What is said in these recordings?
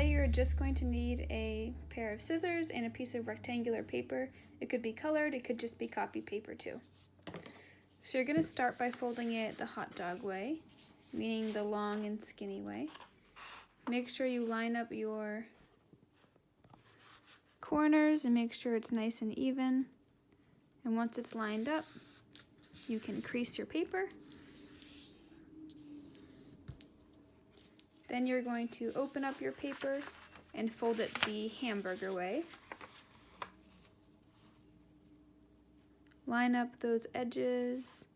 Okay, you're just going to need a pair of scissors and a piece of rectangular paper. It could be colored, it could just be copy paper too. So you're going to start by folding it the hot dog way, meaning the long and skinny way. Make sure you line up your corners and make sure it's nice and even. And once it's lined up, you can crease your paper. Then you're going to open up your paper and fold it the hamburger way. Line up those edges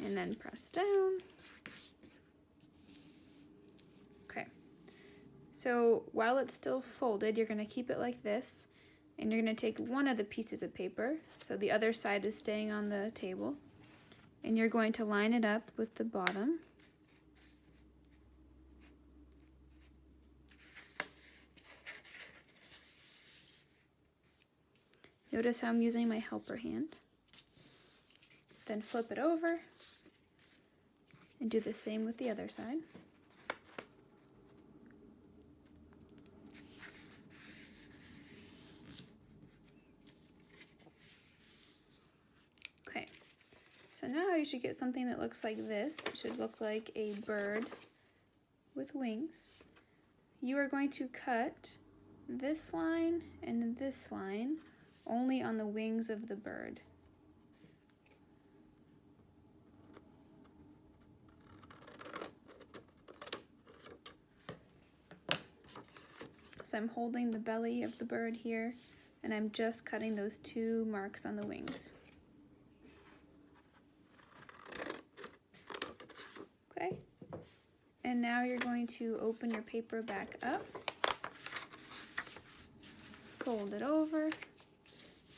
and then press down. Okay, so while it's still folded, you're going to keep it like this, and you're going to take one of the pieces of paper, so the other side is staying on the table, and you're going to line it up with the bottom. Notice how I'm using my helper hand. Then flip it over and do the same with the other side. Okay, so now you should get something that looks like this. It should look like a bird with wings. You are going to cut this line and this line only on the wings of the bird. So I'm holding the belly of the bird here, and I'm just cutting those two marks on the wings. Okay, and now you're going to open your paper back up, fold it over,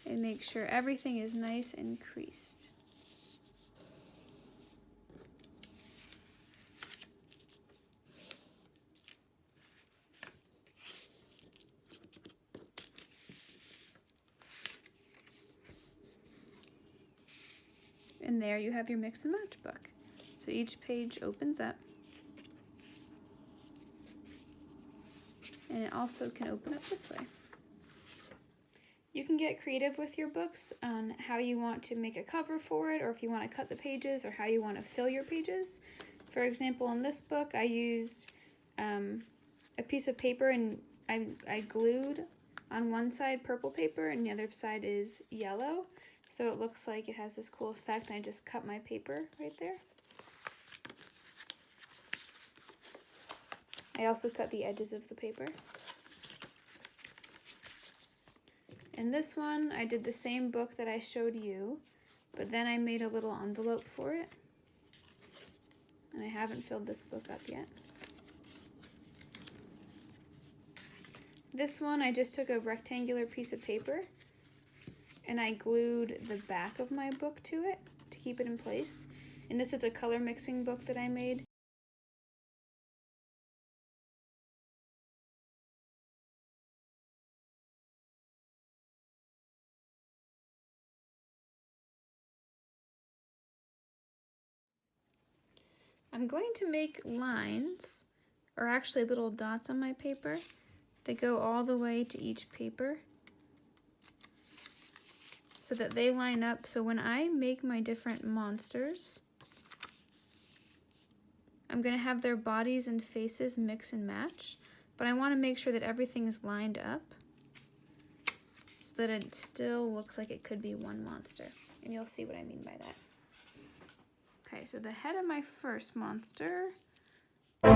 and make sure everything is nice and creased. And there you have your mix and match book. So each page opens up. And it also can open up this way. You can get creative with your books on how you want to make a cover for it, or if you want to cut the pages, or how you want to fill your pages. For example, in this book, I used a piece of paper, and I glued on one side purple paper, and the other side is yellow. So it looks like it has this cool effect, and I just cut my paper right there. I also cut the edges of the paper. In this one, I did the same book that I showed you, but then I made a little envelope for it. And I haven't filled this book up yet. This one, I just took a rectangular piece of paper and I glued the back of my book to it to keep it in place. And this is a color mixing book that I made. I'm going to make lines, or actually little dots on my paper, that go all the way to each paper so that they line up. So when I make my different monsters, I'm going to have their bodies and faces mix and match, but I want to make sure that everything is lined up so that it still looks like it could be one monster. And you'll see what I mean by that. Okay, so the head of my first monster. And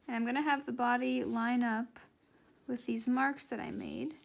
I'm going to have the body line up with these marks that I made.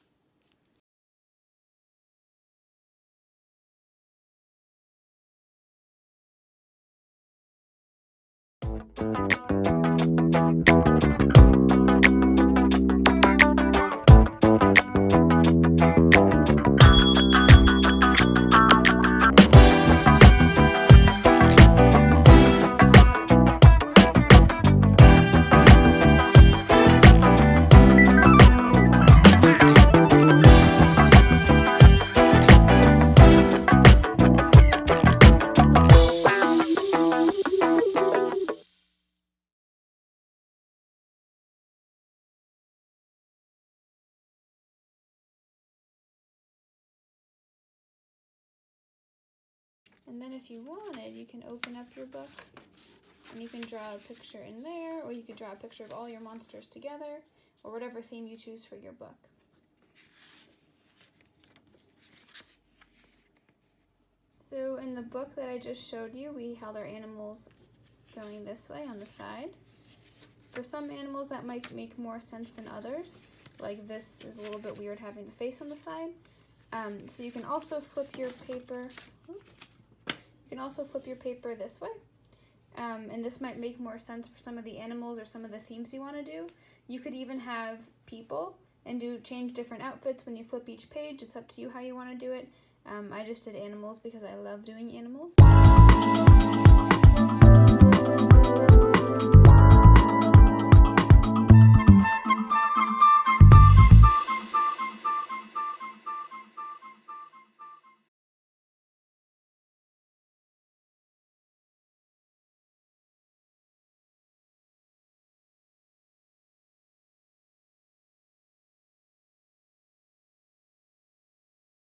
And then if you wanted, you can open up your book and you can draw a picture in there, or you could draw a picture of all your monsters together, or whatever theme you choose for your book. So in the book that I just showed you, we held our animals going this way on the side. For some animals that might make more sense than others, like this is a little bit weird having the face on the side. So you can also flip your paper. You can also flip your paper this way. And this might make more sense for some of the animals or some of the themes you want to do. You could even have people and change different outfits when you flip each page. It's up to you how you want to do it. I just did animals because I love doing animals.